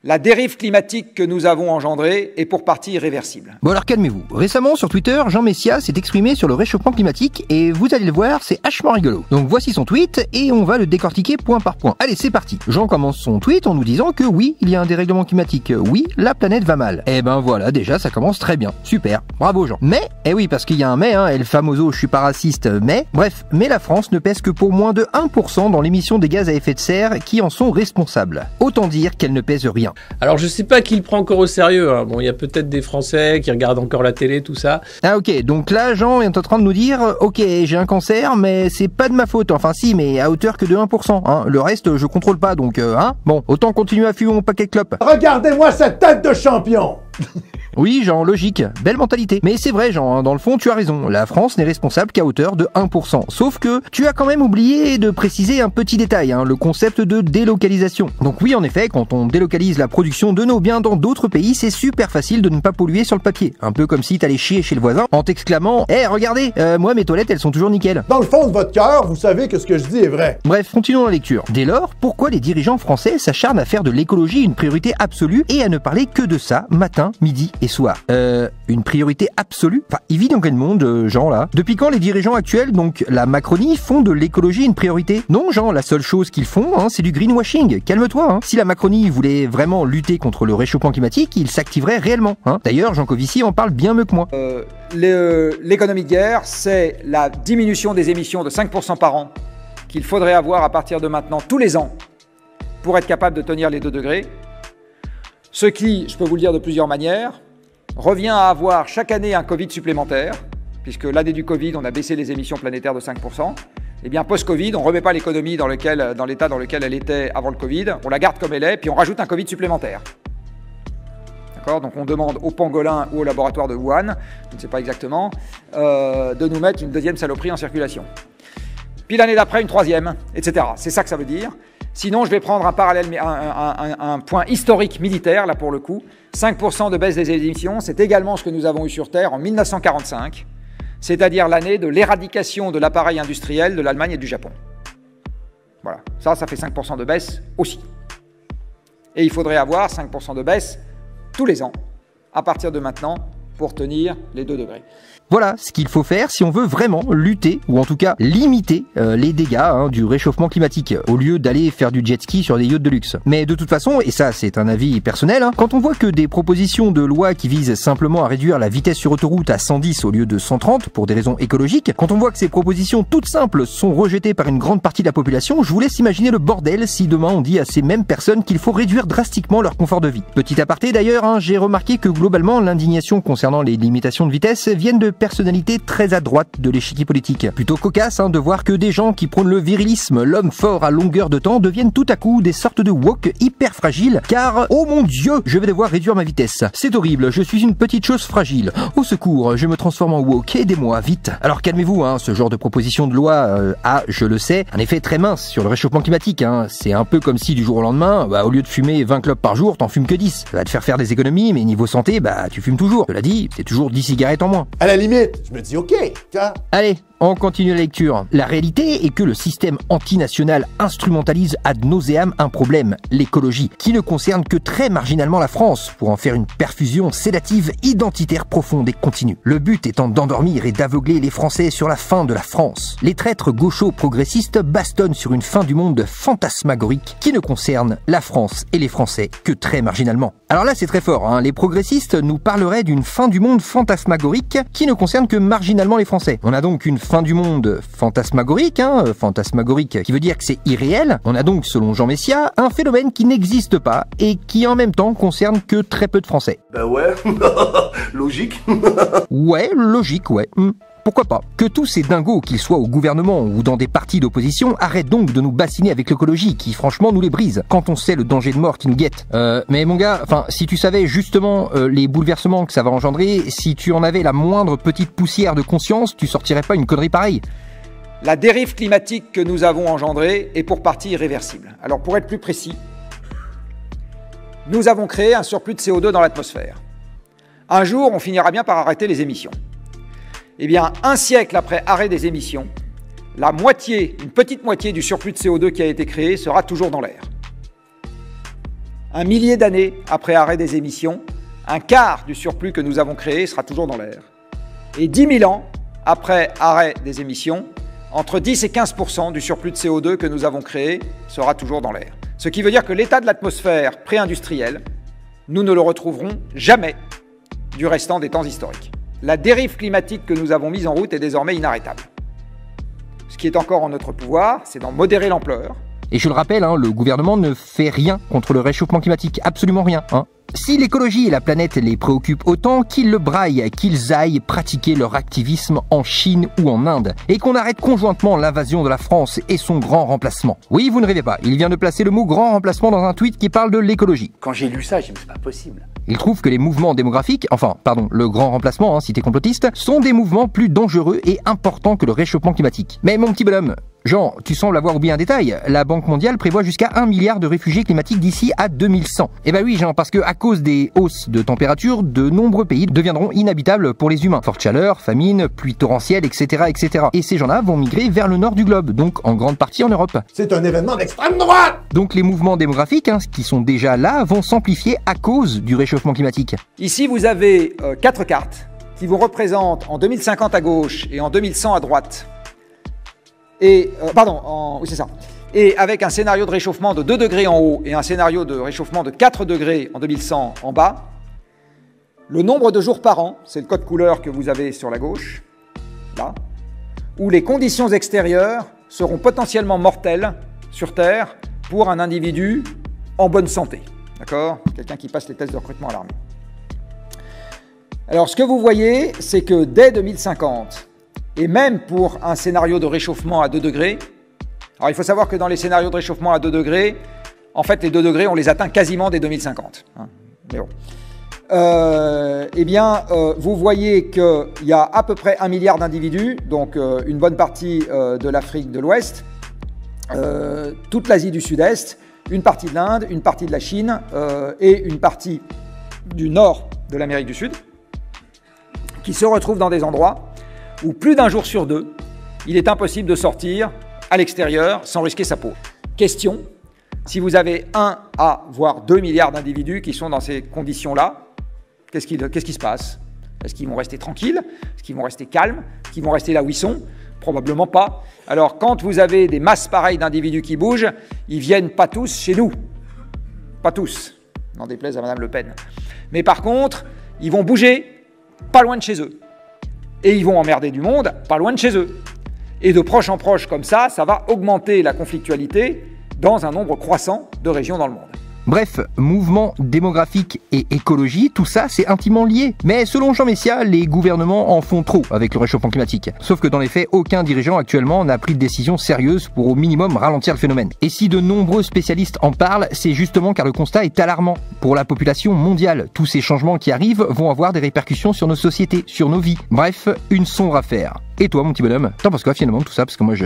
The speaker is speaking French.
La dérive climatique que nous avons engendrée est pour partie irréversible. Bon alors calmez-vous. Récemment sur Twitter, Jean Messia s'est exprimé sur le réchauffement climatique et vous allez le voir, c'est hachement rigolo. Donc voici son tweet et on va le décortiquer point par point. Allez, c'est parti. Jean commence son tweet en nous disant que oui, il y a un dérèglement climatique. Oui, la planète va mal. Eh ben voilà, déjà ça commence très bien. Super. Bravo Jean. Mais, eh oui, parce qu'il y a un mais, hein, el famoso je suis pas raciste, mais la France ne pèse que pour moins de 1% dans l'émission des gaz à effet de serre qui en sont responsables. Autant dire qu'elle ne pèse rien. Alors je sais pas qui le prend encore au sérieux, hein. Bon, il y a peut-être des Français qui regardent encore la télé, tout ça. Ah ok, donc là Jean est en train de nous dire ok, j'ai un cancer mais c'est pas de ma faute, enfin si, mais à hauteur que de 1%, hein. Le reste je contrôle pas, donc bon, autant continuer à fumer mon paquet de clopes. Regardez-moi cette tête de champion. Oui Jean, logique, belle mentalité. Mais c'est vrai Jean, hein, dans le fond tu as raison, la France n'est responsable qu'à hauteur de 1%. Sauf que tu as quand même oublié de préciser un petit détail, hein, le concept de délocalisation. Donc oui en effet, quand on délocalise la production de nos biens dans d'autres pays, c'est super facile de ne pas polluer sur le papier. Un peu comme si t'allais chier chez le voisin en t'exclamant « Eh regardez, moi mes toilettes elles sont toujours nickel ». Dans le fond de votre cœur, vous savez que ce que je dis est vrai. Bref, continuons la lecture. Dès lors, pourquoi les dirigeants français s'acharnent à faire de l'écologie une priorité absolue et à ne parler que de ça matin, midi et soir? Une priorité absolue? Enfin, il vit dans quel monde, Jean, là? Depuis quand les dirigeants actuels, donc la Macronie, font de l'écologie une priorité? Non, Jean, la seule chose qu'ils font, hein, c'est du greenwashing. Calme-toi, hein. Si la Macronie voulait vraiment lutter contre le réchauffement climatique, il s'activerait réellement, hein. D'ailleurs, Jean Covici en parle bien mieux que moi. L'économie de guerre, c'est la diminution des émissions de 5% par an qu'il faudrait avoir à partir de maintenant tous les ans pour être capable de tenir les 2 degrés. Ce qui, je peux vous le dire de plusieurs manières, revient à avoir chaque année un Covid supplémentaire, puisque l'année du Covid, on a baissé les émissions planétaires de 5%. Eh bien, post-Covid, on ne remet pas l'économie dans l'état dans lequel elle était avant le Covid, on la garde comme elle est, puis on rajoute un Covid supplémentaire. D'accord ? Donc on demande au pangolin ou au laboratoire de Wuhan, je ne sais pas exactement, de nous mettre une deuxième saloperie en circulation. Puis l'année d'après, une troisième, etc. C'est ça que ça veut dire. Sinon, je vais prendre un parallèle, un point historique militaire, là pour le coup. 5% de baisse des émissions, c'est également ce que nous avons eu sur Terre en 1945, c'est-à-dire l'année de l'éradication de l'appareil industriel de l'Allemagne et du Japon. Voilà, ça fait 5% de baisse aussi. Et il faudrait avoir 5% de baisse tous les ans, à partir de maintenant, pour tenir les 2 degrés. Voilà ce qu'il faut faire si on veut vraiment lutter, ou en tout cas limiter les dégâts du réchauffement climatique, au lieu d'aller faire du jet ski sur des yachts de luxe. Mais de toute façon, et ça c'est un avis personnel, quand on voit que des propositions de loi qui visent simplement à réduire la vitesse sur autoroute à 110 au lieu de 130 pour des raisons écologiques, quand on voit que ces propositions toutes simples sont rejetées par une grande partie de la population, je vous laisse imaginer le bordel si demain on dit à ces mêmes personnes qu'il faut réduire drastiquement leur confort de vie. Petit aparté d'ailleurs, j'ai remarqué que globalement l'indignation concernant les limitations de vitesse viennent de personnalité très à droite de l'échiquier politique. Plutôt cocasse de voir que des gens qui prônent le virilisme, l'homme fort à longueur de temps, deviennent tout à coup des sortes de woke hyper fragiles, car oh mon Dieu, je vais devoir réduire ma vitesse. C'est horrible, je suis une petite chose fragile. Au secours, je me transforme en woke, aidez-moi, vite. Alors calmez-vous, ce genre de proposition de loi a, je le sais, un effet très mince sur le réchauffement climatique. C'est un peu comme si du jour au lendemain, au lieu de fumer 20 clopes par jour, t'en fumes que 10. Ça va te faire des économies, mais niveau santé, tu fumes toujours. Cela dit, c'est toujours 10 cigarettes en moins. À la limite, je me dis ok, Allez, on continue la lecture. La réalité est que le système antinational instrumentalise ad nauseam un problème, l'écologie, qui ne concerne que très marginalement la France, pour en faire une perfusion sédative, identitaire, profonde et continue. Le but étant d'endormir et d'aveugler les Français sur la fin de la France. Les traîtres gauchos progressistes bastonnent sur une fin du monde fantasmagorique qui ne concerne la France et les Français que très marginalement. Alors là c'est très fort, les progressistes nous parleraient d'une fin du monde fantasmagorique qui ne concerne que marginalement les Français. On a donc une fin du monde fantasmagorique, fantasmagorique qui veut dire que c'est irréel. On a donc, selon Jean Messia, un phénomène qui n'existe pas et qui en même temps concerne que très peu de Français. Bah ouais, logique. Ouais, logique, ouais. Pourquoi pas? Que tous ces dingos, qu'ils soient au gouvernement ou dans des partis d'opposition, arrêtent donc de nous bassiner avec l'écologie qui franchement nous les brise, quand on sait le danger de mort qui nous guette. Mais mon gars, si tu savais justement les bouleversements que ça va engendrer, si tu en avais la moindre petite poussière de conscience, tu sortirais pas une connerie pareille. La dérive climatique que nous avons engendrée est pour partie irréversible. Alors pour être plus précis, nous avons créé un surplus de CO2 dans l'atmosphère. Un jour, on finira bien par arrêter les émissions. Eh bien, un siècle après arrêt des émissions, la moitié, une petite moitié du surplus de CO2 qui a été créé sera toujours dans l'air. un millier d'années après arrêt des émissions, un quart du surplus que nous avons créé sera toujours dans l'air. Et 10 000 ans après arrêt des émissions, entre 10 et 15% du surplus de CO2 que nous avons créé sera toujours dans l'air. Ce qui veut dire que l'état de l'atmosphère pré-industrielle, nous ne le retrouverons jamais du restant des temps historiques. La dérive climatique que nous avons mise en route est désormais inarrêtable. Ce qui est encore en notre pouvoir, c'est d'en modérer l'ampleur. Et je le rappelle, le gouvernement ne fait rien contre le réchauffement climatique, absolument rien. Si l'écologie et la planète les préoccupent autant, qu'ils le braillent, qu'ils aillent pratiquer leur activisme en Chine ou en Inde, et qu'on arrête conjointement l'invasion de la France et son grand remplacement. Oui, vous ne rêvez pas, il vient de placer le mot grand remplacement dans un tweet qui parle de l'écologie. Quand j'ai lu ça, j'ai dit, c'est pas possible. Il trouve que les mouvements démographiques, le grand remplacement, si t'es complotiste, sont des mouvements plus dangereux et importants que le réchauffement climatique. Mais mon petit bonhomme, Jean, tu sembles avoir oublié un détail. La Banque mondiale prévoit jusqu'à 1 milliard de réfugiés climatiques d'ici à 2100. Eh ben oui, Jean, parce que à cause des hausses de température, de nombreux pays deviendront inhabitables pour les humains. Forte chaleur, famine, pluie torrentielle, etc., etc. Et ces gens-là vont migrer vers le nord du globe, donc en grande partie en Europe. C'est un événement d'extrême droite! Donc les mouvements démographiques, qui sont déjà là, vont s'amplifier à cause du réchauffement climatique. Ici, vous avez 4 cartes qui vous représentent en 2050 à gauche et en 2100 à droite. Et, oui, c'est ça. Et avec un scénario de réchauffement de 2 degrés en haut et un scénario de réchauffement de 4 degrés en 2100 en bas, le nombre de jours par an, c'est le code couleur que vous avez sur la gauche, là, où les conditions extérieures seront potentiellement mortelles sur Terre pour un individu en bonne santé. D'accord ? Quelqu'un qui passe les tests de recrutement à l'armée. Alors, ce que vous voyez, c'est que dès 2050, et même pour un scénario de réchauffement à 2 degrés, alors il faut savoir que dans les scénarios de réchauffement à 2 degrés, en fait, les 2 degrés, on les atteint quasiment dès 2050. Mais bon. Vous voyez qu'il y a à peu près 1 milliard d'individus, donc une bonne partie de l'Afrique de l'Ouest, toute l'Asie du Sud-Est, une partie de l'Inde, une partie de la Chine et une partie du nord de l'Amérique du Sud, qui se retrouvent dans des endroits où plus d'un jour sur 2, il est impossible de sortir à l'extérieur sans risquer sa peau. Question, si vous avez 1 à voire 2 milliards d'individus qui sont dans ces conditions-là, qu'est-ce qui se passe? Est-ce qu'ils vont rester tranquilles? Est-ce qu'ils vont rester calmes? Est-ce qu'ils vont rester là où ils sont? Probablement pas. Alors quand vous avez des masses pareilles d'individus qui bougent, ils viennent pas tous chez nous. Pas tous, n'en déplaise à Madame Le Pen. Mais par contre, ils vont bouger pas loin de chez eux. Et ils vont emmerder du monde pas loin de chez eux. Et de proche en proche comme ça va augmenter la conflictualité dans un nombre croissant de régions dans le monde. Bref, mouvement démographique et écologie, tout ça c'est intimement lié. Mais selon Jean Messia, les gouvernements en font trop avec le réchauffement climatique. Sauf que dans les faits, aucun dirigeant actuellement n'a pris de décision sérieuse pour au minimum ralentir le phénomène. Et si de nombreux spécialistes en parlent, c'est justement car le constat est alarmant. Pour la population mondiale, tous ces changements qui arrivent vont avoir des répercussions sur nos sociétés, sur nos vies. Bref, une sombre affaire. Et toi mon petit bonhomme, t'en penses quoi finalement de tout ça? Parce que moi je...